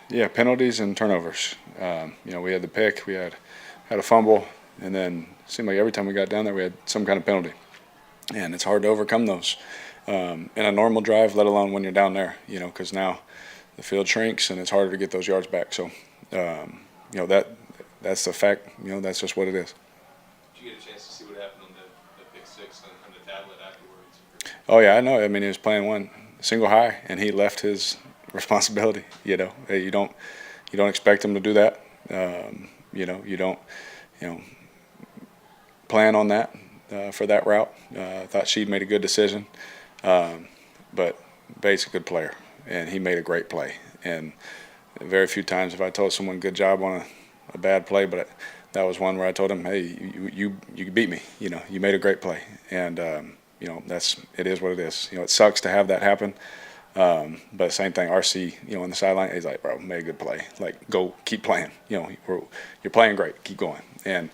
Yeah, penalties and turnovers. We had the pick, we had a fumble, and then it seemed like every time we got down there, we had some kind of penalty, and it's hard to overcome those in a normal drive, let alone when you're down there. Because now the field shrinks and it's harder to get those yards back. So, that's the fact. That's just what it is. Did you get a chance to see what happened on the pick six on the tablet afterwards? Oh yeah, I know. I mean, he was playing one single high, and he left his responsibility. You don't expect him to do that. You don't plan on that for that route. I thought Sheed made a good decision, but Bates a good player, and he made a great play. And very few times have I told someone good job on a bad play, but that was one where I told him, hey, you beat me. You made a great play, and it is what it is. It sucks to have that happen. But same thing, RC, on the sideline, he's like, bro, made a good play. Like, go, keep playing. You're playing great. Keep going. And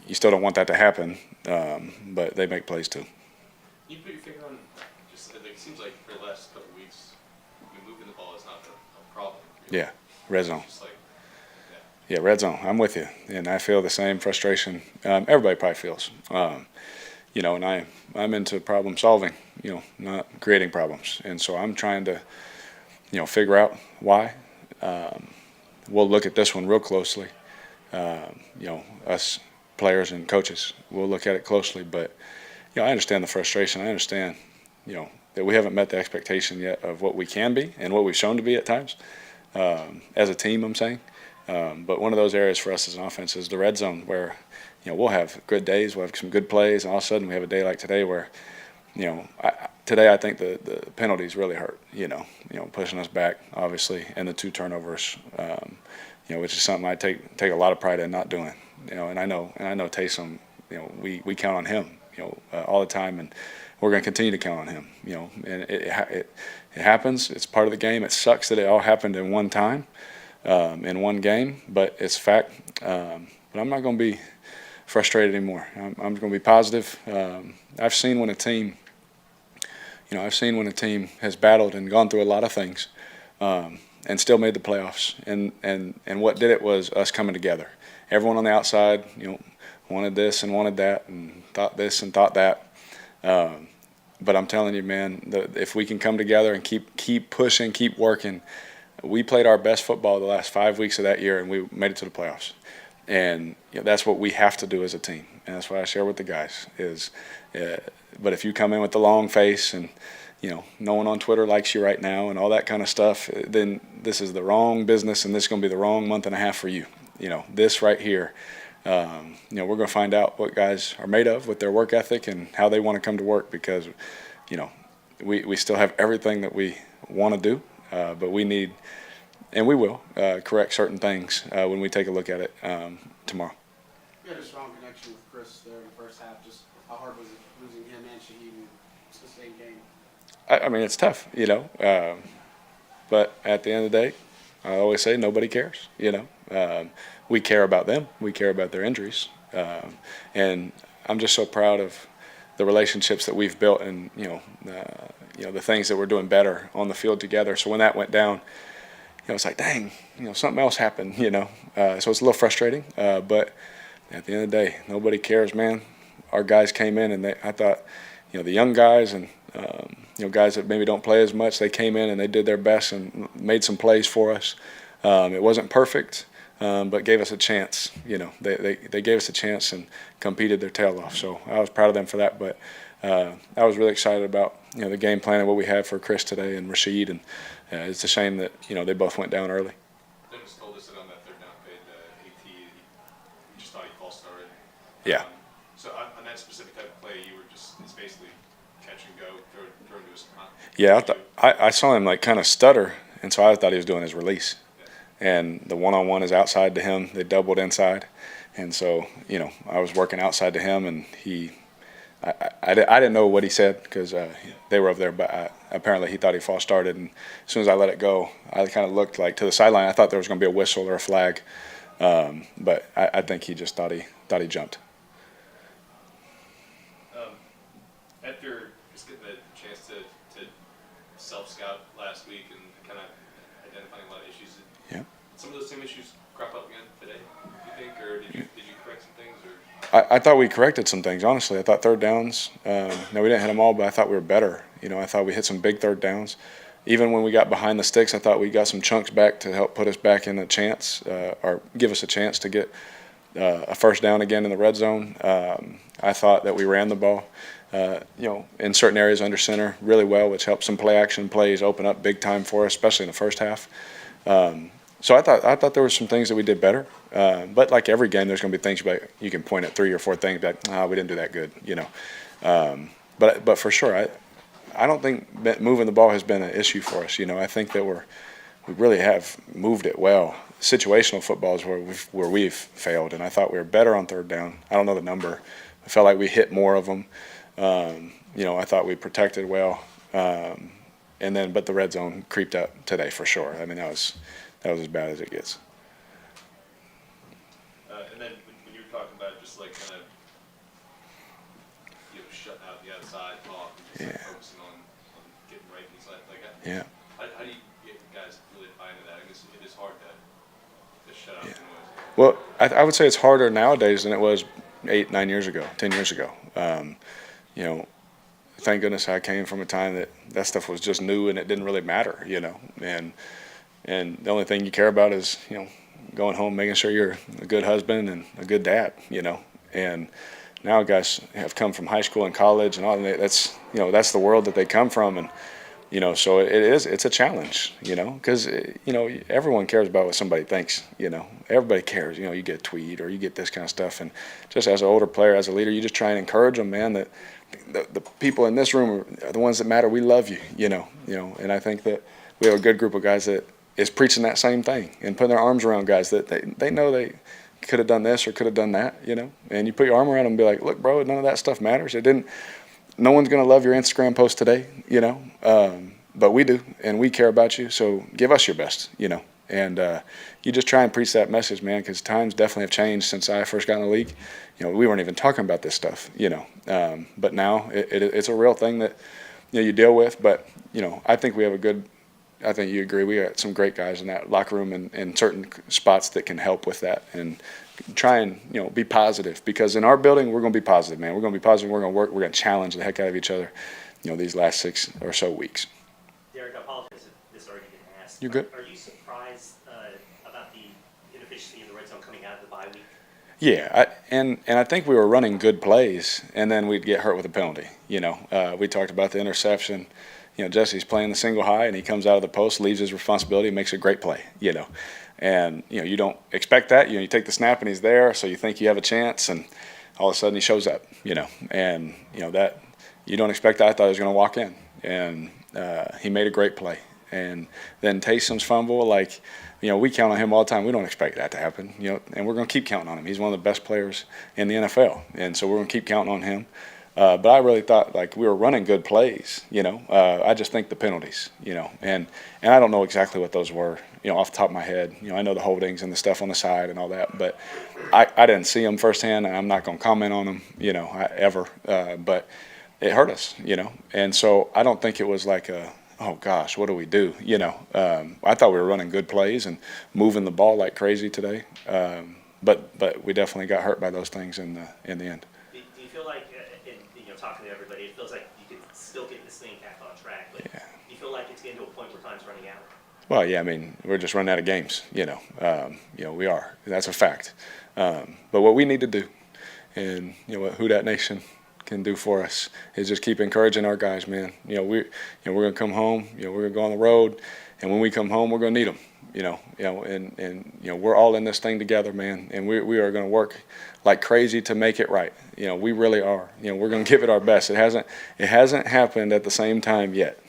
you still don't want that to happen, but they make plays too. You put your finger on just, it seems like for the last couple of weeks, moving the ball is not a problem. Yeah, red zone. Just like, yeah, red zone. I'm with you. And I feel the same frustration. Everybody probably feels. And I'm into problem solving, not creating problems. And so I'm trying to, figure out why. We'll look at this one real closely. Us players and coaches, we'll look at it closely. But, I understand the frustration. I understand, that we haven't met the expectation yet of what we can be and what we've shown to be at times. As a team, I'm saying. But one of those areas for us as an offense is the red zone where, we'll have good days, we'll have some good plays, and all of a sudden we have a day like today where, today I think the penalties really hurt, pushing us back, obviously, and the 2 turnovers, which is something I take a lot of pride in not doing, and I know Taysom, we count on him, all the time, and we're going to continue to count on him, and it happens. It's part of the game. It sucks that it all happened in one time, in one game, but it's fact. But I'm not going to be frustrated anymore. I'm going to be positive. I've seen when a team has battled and gone through a lot of things, and still made the playoffs. And what did it was us coming together. Everyone on the outside, wanted this and wanted that, and thought this and thought that. But I'm telling you, man, if we can come together and keep pushing, keep working, we played our best football the last 5 weeks of that year, and we made it to the playoffs. And that's what we have to do as a team, and that's what I share with the guys. But if you come in with the long face and no one on Twitter likes you right now and all that kind of stuff, then this is the wrong business, and this is going to be the wrong month and a half for you. This right here. We're going to find out what guys are made of with their work ethic and how they want to come to work, because we still have everything that we want to do, but we need. And we will correct certain things when we take a look at it tomorrow. You had a strong connection with Chris there in the first half. Just how hard was it losing him and Shaheed in the same game? I mean, it's tough, but at the end of the day, I always say nobody cares, We care about them. We care about their injuries. And I'm just so proud of the relationships that we've built and, the things that we're doing better on the field together. So when that went down, it's like, dang, something else happened, So it's a little frustrating. But at the end of the day, nobody cares, man. Our guys came in, and I thought, the young guys and, guys that maybe don't play as much, they came in and they did their best and made some plays for us. It wasn't perfect, but gave us a chance. They gave us a chance and competed their tail off. So I was proud of them for that. But I was really excited about, the game plan and what we had for Chris today and Rasheed, and it's a shame that they both went down early. Dennis told us that on that third down play, the AT, he just thought he false started. Yeah. So on that specific type of play, it's basically catch and go, throw into his front. Yeah, I saw him kind of stutter, and so I thought he was doing his release. Yeah. And the one-on-one is outside to him. They doubled inside, and so I was working outside to him, and I didn't know what he said because they were over there, but apparently he thought he false started. And as soon as I let it go, I kind of looked to the sideline. I thought there was going to be a whistle or a flag, but I think he just thought he jumped. After just getting the chance to self-scout last week and kind of identifying a lot of issues, some of those same issues crop up again today, you think, or did you correct some things? Or I thought we corrected some things, honestly. I thought third downs, no, we didn't hit them all, but I thought we were better. I thought we hit some big third downs. Even when we got behind the sticks, I thought we got some chunks back to help put us back in a chance or give us a chance to get a first down again in the red zone. I thought that we ran the ball, in certain areas under center really well, which helped some play action plays open up big time for us, especially in the first half. So I thought there were some things that we did better. But like every game, there's going to be things you can point at 3 or 4 things that we didn't do that good, But for sure, I don't think moving the ball has been an issue for us. I think that we really have moved it well. Situational football is where we've failed, and I thought we were better on third down. I don't know the number. I felt like we hit more of them. I thought we protected well, but the red zone creeped up today for sure. I mean, that was as bad as it gets. And then when you were talking about just like kind of shutting out the outside talk and just focusing on getting right inside, Yeah. How do you get guys really buy into that? I guess it is hard to shut out the noise. Well, I would say it's harder nowadays than it was 8, 9 years ago, 10 years ago. Thank goodness I came from a time that stuff was just new and it didn't really matter, and the only thing you care about is, going home, making sure you're a good husband and a good dad, and now guys have come from high school and college and all that's the world that they come from, and so it's a challenge, because everyone cares about what somebody thinks, everybody cares, you get a tweet or you get this kind of stuff, and just as an older player, as a leader, you just try and encourage them, man, that the people in this room are the ones that matter. We love you, and I think that we have a good group of guys that is preaching that same thing and putting their arms around guys that they know they could have done this or could have done that, and you put your arm around them and be like, look, bro, none of that stuff matters. No one's going to love your Instagram post today, but we do, and we care about you, so give us your best, and you just try and preach that message, man, because times definitely have changed since I first got in the league. We weren't even talking about this stuff, but now it's a real thing that you deal with, but I think we have I think you agree. We got some great guys in that locker room and in certain spots that can help with that and try and be positive, because in our building we're going to be positive, man. We're going to be positive. We're going to work. We're going to challenge the heck out of each other, these last 6 or so weeks. Derek, I apologize if this already been asked. You're good. Are you surprised about the inefficiency of the red zone coming out of the bye week? Yeah, and I think we were running good plays, and then we'd get hurt with a penalty. We talked about the interception. Jesse's playing the single high, and he comes out of the post, leaves his responsibility, makes a great play, And, you don't expect that. You take the snap, and he's there, so you think you have a chance, and all of a sudden he shows up, And, that you don't expect that. I thought he was going to walk in, and he made a great play. And then Taysom's fumble, we count on him all the time. We don't expect that to happen, and we're going to keep counting on him. He's one of the best players in the NFL, and so we're going to keep counting on him. But I really thought we were running good plays, I just think the penalties, and I don't know exactly what those were, off the top of my head. I know the holdings and the stuff on the side and all that, but I didn't see them firsthand, and I'm not going to comment on them, ever. But it hurt us, and so I don't think it was oh gosh, what do we do? I thought we were running good plays and moving the ball like crazy today, but we definitely got hurt by those things in the end. Do you feel like, talking to everybody, it feels like you could still get this thing back on track, but do you feel like it's getting to a point where time's running out? Well, yeah, I mean, we're just running out of games, we are. That's a fact. But what we need to do, and what Who Dat Nation can do for us, is just keep encouraging our guys, man. We're going to come home, we're going to go on the road, and when we come home, we're going to need them. We're all in this thing together, man, and we are going to work like crazy to make it right. We really are. We're going to give it our best. It hasn't happened at the same time yet,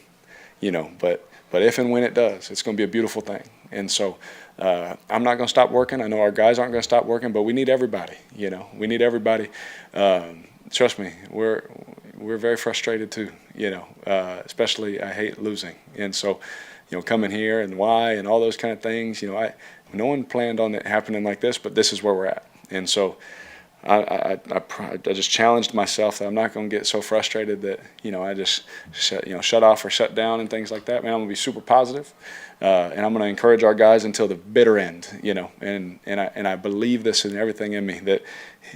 but if and when it does, it's going to be a beautiful thing. And so I'm not going to stop working. I know our guys aren't going to stop working, but we need everybody. We need everybody. Trust me, we're very frustrated too. Especially I hate losing, and so. Coming here and why and all those kind of things. No one planned on it happening like this, but this is where we're at. And so I just challenged myself that I'm not going to get so frustrated that, I just shut off or shut down and things like that. Man, I'm going to be super positive, and I'm going to encourage our guys until the bitter end, and I believe this in everything in me that,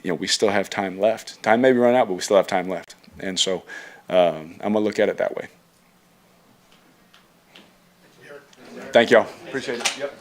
we still have time left. Time may be run out, but we still have time left. And so I'm going to look at it that way. Thank y'all. Appreciate it. Yep.